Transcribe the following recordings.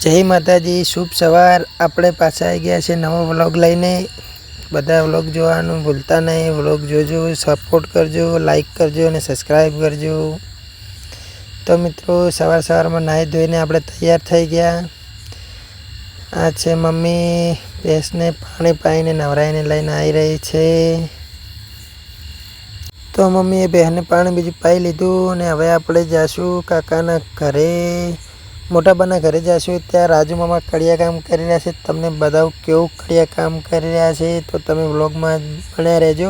જય માતાજી, શુભ સવાર। આપણે પાછા આવી ગયા છે નવો વ્લોગ લઈને। બધા વ્લોગ જોવાનું ભૂલતા નહીં। વ્લોગ જોજો, સપોર્ટ કરજો, લાઈક કરજો અને સબસ્ક્રાઈબ કરજો। તો મિત્રો, સવારમાં નાહી ધોઈને આપણે તૈયાર થઈ ગયા। આ છે મમ્મી, ભેંસને પાણી પાઈને નવરાઈને લઈને આવી રહી છે। તો મમ્મીએ ભેંસને પાણી બીજું પાઈ લીધું અને હવે આપણે જઈશું કાકાના ઘરે, મોટાબાના ઘરે જઈશું। ત્યાં રાજુ મામા કડિયા કામ કરી રહ્યા છે। તમને બતાવું કેવું કડિયા કામ કરી રહ્યા છે, તો તમે વ્લોગમાં બન્યા રહેજો।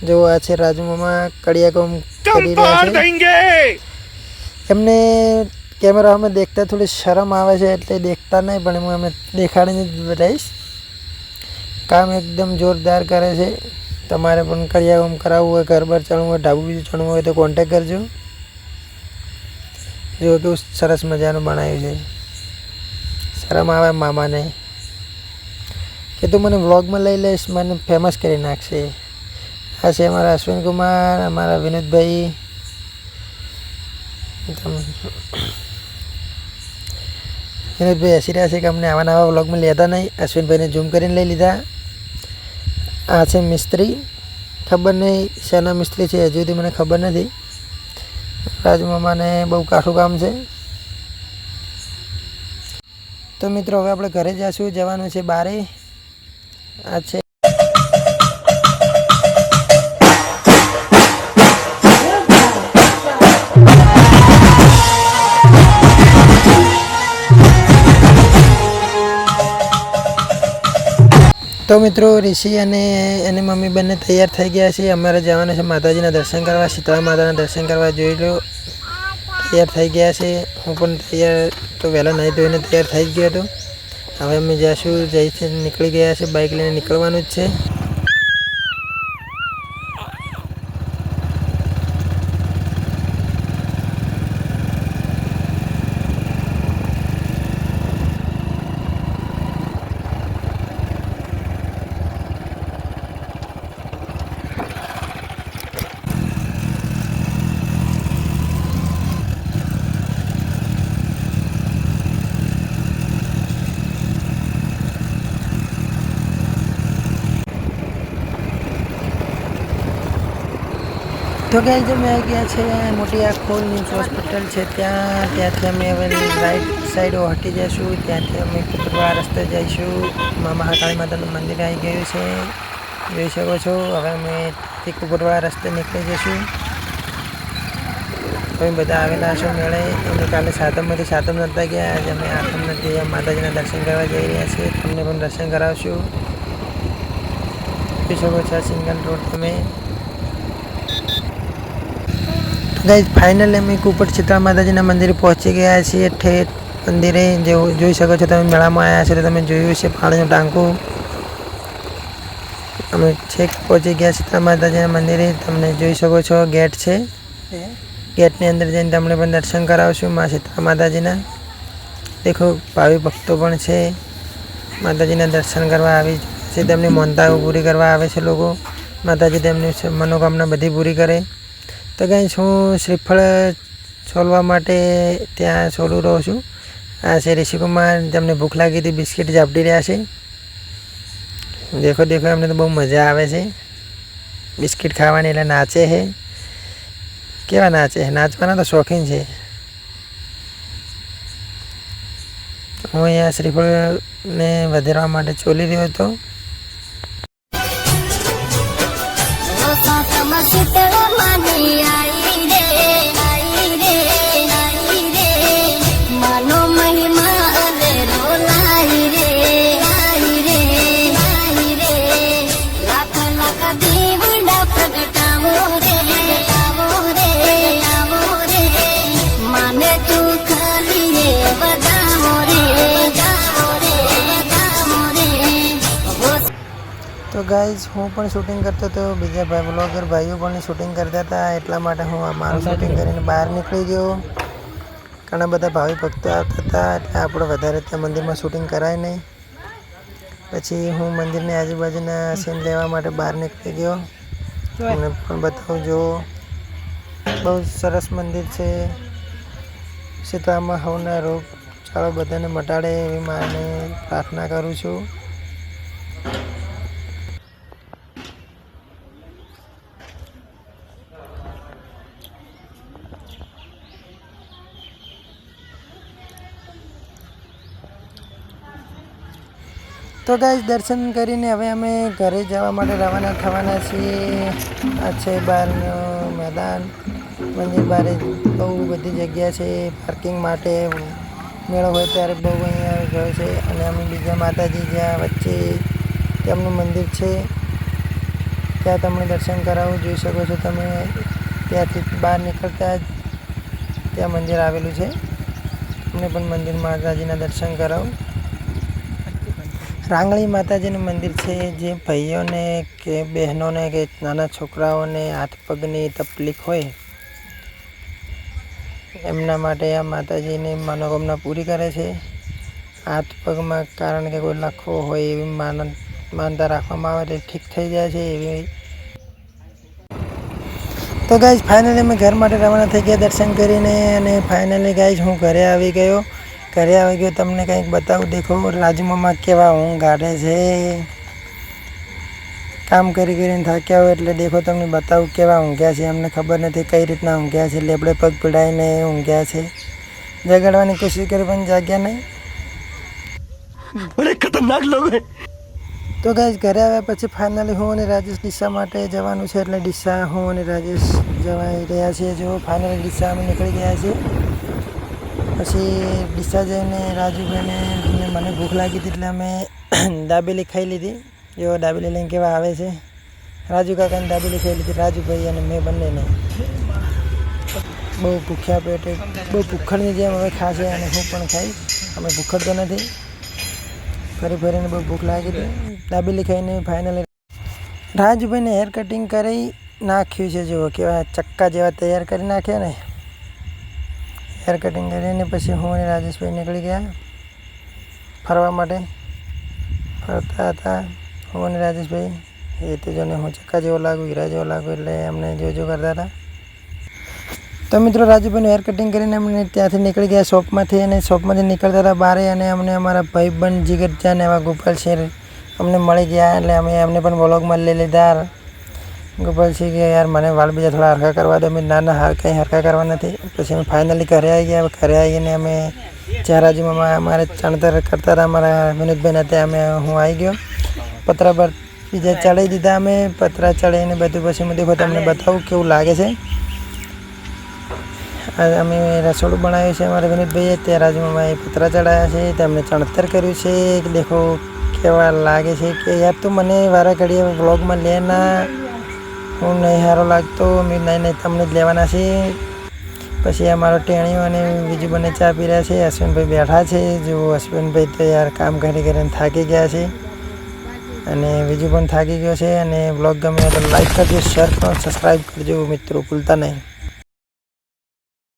જો આ છે રાજુ મામા કડિયા કામ કરી રહ્યા છે। એમને કેમેરામાં દેખતા થોડી શરમ આવે છે એટલે દેખતા નહીં, પણ હું એમને દેખાડીને જ બતાવીશ। કામ એકદમ જોરદાર કરે છે। તમારે પણ કડિયા કામ કરાવવું હોય, ઘર બાર ચણવું હોય, ઢાબુ બીજું ચણવું હોય તો કોન્ટેક કરજો। જો કેવું સરસ મજાનું બનાવ્યું છે। શરમ આવે મામાને કે તું મને વ્લોગમાં લઈ લઈશ, મને ફેમસ કરી નાખશે। આ છે અમારા અશ્વિન કુમાર, અમારા વિનોદભાઈ। વિનોદભાઈ હસી રહ્યા છે કે અમને આવા નવા વ્લોગમાં લેતા નહીં। અશ્વિનભાઈને ઝૂમ કરીને લઈ લીધા। આ છે મિસ્ત્રી, ખબર નહીં શેના મિસ્ત્રી છે, હજુ સુધી મને ખબર નથી। રાજુ મામાને બહુ કાઠું કામ છે। તો મિત્રો, હવે આપણે ઘરે જઈશું, જવાનું છે બારે। આ છે તો મિત્રો, ઋષિ અને એની મમ્મી બંને તૈયાર થઈ ગયા છે। અમારે જવાનું છે માતાજીના દર્શન કરવા, શીતળા માતાના દર્શન કરવા। જોઈ લો, તૈયાર થઈ ગયા છે। હું પણ તૈયાર તો વહેલા નહીં ધોઈને તૈયાર થઈ જ ગયો હતો। હવે અમે જઈશું, જઈથી નીકળી ગયા છે, બાઇક લઈને નીકળવાનું જ છે। તો ગાઈસ, અમે આવી ગયા છે મોટી આખોલ ન્યૂઝ હોસ્પિટલ છે ત્યાં। ત્યાંથી અમે હવે રાઈટ સાઈડ હટી જઈશું। ત્યાંથી અમે કુતરવા રસ્તે જઈશું। મહાકાળી માતાનું મંદિર આવી ગયું છે, જોઈ શકો છો। હવે અમે કુતરવા રસ્તે નીકળી જઈશું। તમે બધા આવેલા છો મેળે। અમે કાલે સાતમમાંથી સાતમ નહોતા ગયા, આજે અમે આઠમ નથી માતાજીના દર્શન કરવા જઈ રહ્યા છીએ। તમને પણ દર્શન કરાવશું। જોઈ શકો છો સિંગલ રોડ તમે। ગાઈસ, ફાઇનલી અમે કુપટ શીતળા માતાજીના મંદિરે પહોંચી ગયા છીએ। ઠેઠ મંદિરે જોઈ શકો છો તમે, મેળામાં આવ્યા છો તો તમે જોયું છે પાણીનું ટાંકું। અમે છેક પહોંચી ગયા શીતળા માતાજીના મંદિરે। તમને જોઈ શકો છો ગેટ છે, ગેટની અંદર જઈને તમને પણ દર્શન કરાવશું મા શીતળા માતાજીના। દેખો, ભાવિ ભક્તો પણ છે, માતાજીના દર્શન કરવા આવી છે। તેમની માનતાઓ પૂરી કરવા આવે છે લોકો। માતાજી તેમની મનોકામના બધી પૂરી કરે। તો ગાઈસ, હું શ્રીફળ છોલવા માટે ત્યાં છોલું રહું છું। આ છે ઋષિકુમાર, તેમને ભૂખ લાગી હતી, બિસ્કિટ ઝાપટી રહ્યા છે। દેખો દેખો, એમને તો બહુ મજા આવે છે બિસ્કિટ ખાવાની, એટલે નાચે છે। કેવા નાચે છે, નાચવાના તો શોખીન છે। હું અહીંયા શ્રીફળને વધારવા માટે ચોલી રહ્યો હતો। તો ગાઈઝ, હું પણ શૂટિંગ કરતો હતો, બીજા બ્લોગર ભાઈઓ પણ શૂટિંગ કરતા હતા, એટલા માટે હું મારું શૂટિંગ કરીને બહાર નીકળી ગયો। ઘણા બધા ભાવિ ભક્તો આવતા હતા એટલે આપણે વધારે ત્યાં મંદિરમાં શૂટિંગ કરાય નહીં। પછી હું મંદિરની આજુબાજુના સીન લેવા માટે બહાર નીકળી ગયો। તમને પણ બતાવું, જો બહુ સરસ મંદિર છે। શીતળામાં હવના રોગ દુષ્કાળો બધાને મટાડે એવી માને પ્રાર્થના કરું છું. તો ગાઈસ દર્શન કરીને હવે અમે ઘરે જવા માટે રવાના થવાના છીએ. આ છે બહારનું મેદાન. મંદિર બારે બહુ બધી જગ્યા છે પાર્કિંગ માટે. મેળો હોય ત્યારે બહુ અહીંયા ઘર છે. અને અમે બીજા માતાજી જ્યાં વચ્ચે તેમનું મંદિર છે ત્યાં તમને દર્શન કરાવું. જોઈ શકો છો તમે ત્યાંથી બહાર નીકળતા જ ત્યાં મંદિર આવેલું છે. અમને પણ મંદિર માતાજીના દર્શન કરાવું. રાંગળી માતાજીનું મંદિર છે જે ભાઈઓને કે બહેનોને કે નાના છોકરાઓને હાથ પગની તકલીફ હોય એમના માટે આ માતાજીની મનોકામના પૂરી કરે છે. હાથ પગમાં કારણ કે કોઈ લખવો હોય એવી માનતા રાખવામાં આવે તો ઠીક થઈ જાય છે એવી. તો ગાઈઝ ફાઇનલી અમે ઘર માટે રવાના થઈ ગયા દર્શન કરીને. અને ફાઇનલી ગાઈઝ હું ઘરે આવી ગયો. તમને કંઈક બતાવું. દેખો રાજુ મામા કેવા ઊંઘ કાઢે છે. કામ કરીને થાક્યા હોય એટલે દેખો તમને બતાવું કેવા ઊંઘ્યા છે. અમને ખબર નથી કઈ રીતના ઊંઘ્યા છે. લેબડે પગ પીડાઈને ઊંઘ્યા છે. જગાડવાની કોશિશ કરી પણ જાગ્યા નહીં. બડે ખતરનાક લોગ હે. તો ગાઈઝ ઘરે આવ્યા પછી ફાઇનલી હું અને રાજેશ ડીસા માટે જવાનું છે. એટલે ડીસા હું અને રાજેશ જવાઈ રહ્યા છીએ. જો ફાઇનલી ડીસા અમે નીકળી ગયા છીએ. પછી ડીસા જઈને રાજુભાઈને મને ભૂખ લાગી હતી એટલે અમે દાબેલી ખાઈ લીધી. જો દાબેલી લઈને કેવા આવે છે. રાજુ કાકાને દાબેલી ખાઈ લીધી. રાજુભાઈ અને મેં બંનેને બહુ ભૂખ્યા પેટે બહુ ભૂખડની જેમ હવે ખાશે. અને હું પણ ખાઈશ. અમે ભૂખડ તો નથી. ફરીને બહુ ભૂખ લાગી હતી. દાબેલી ખાઈને ફાઇનલી રાજુભાઈને હેર કટિંગ કરી નાખ્યું છે. જુઓ કેવા ચક્કા જેવા તૈયાર કરી નાખ્યા ને. હેર કટિંગ કરીને પછી હું અને રાજેશભાઈ નીકળી ગયા ફરવા માટે. ફરતા હતા હું અને રાજેશભાઈ. એ તો જોને હું ચક્કા જેવો લાગુ, હીરા જેવો લાગુ એટલે અમને જોજો કરતા હતા. તો મિત્રો રાજુભાઈનું હેર કટિંગ કરીને અમને ત્યાંથી નીકળી ગયા શોપમાંથી. અને શોપમાંથી નીકળતા હતા બારે. અને અમને અમારા ભાઈબંધ જીગરજાન એવા ગોપાલ શેર અમને મળી ગયા. એટલે અમે એમને પણ વ્લોગમાં લઈ લીધા. ગોપાલસિંહ કે યાર મને વાળ બીજા થોડા હરખા કરવા દો. મેં ના કંઈ હરખા કરવા નથી. પછી અમે ફાઇનલી ઘરે આવી ગયા. ઘરે આવીને અમે જ્યાં રાજુમાં અમારે ચણતર કરતા હતા અમારા વિનોદભાઈના ત્યાં હું આવી ગયો. પતરા પર બીજા ચડાવી દીધા. અમે પતરા ચડાવીને બધું પછી હું દેખો તમને બતાવું કેવું લાગે છે. અમે રસોડું બનાવ્યું છે અમારા વિનોદભાઈએ. ત્યાં રાજુમામાએ પતરા ચડાવ્યા છે. તેમને ચણતર કર્યું છે. દેખો કેવા લાગે છે કે યાર તું મને વારા ઘડીએ વ્લોગમાં લેના. હું નહીં સારો લાગતો. મેં નહીં તમને જ લેવાના છે. પછી અમારો ટેણીઓ અને બીજું બંને ચા પી રહ્યા છે. અશ્વિનભાઈ બેઠા છે. જો અશ્વિનભાઈ તો યાર કામ કરીને થાકી ગયા છે. અને બીજું પણ થાકી ગયો છે. અને વ્લોગ ગમે તો લાઈક કરજો, શેર કરો, સબસ્ક્રાઈબ કરજો મિત્રો ભૂલતા નહીં.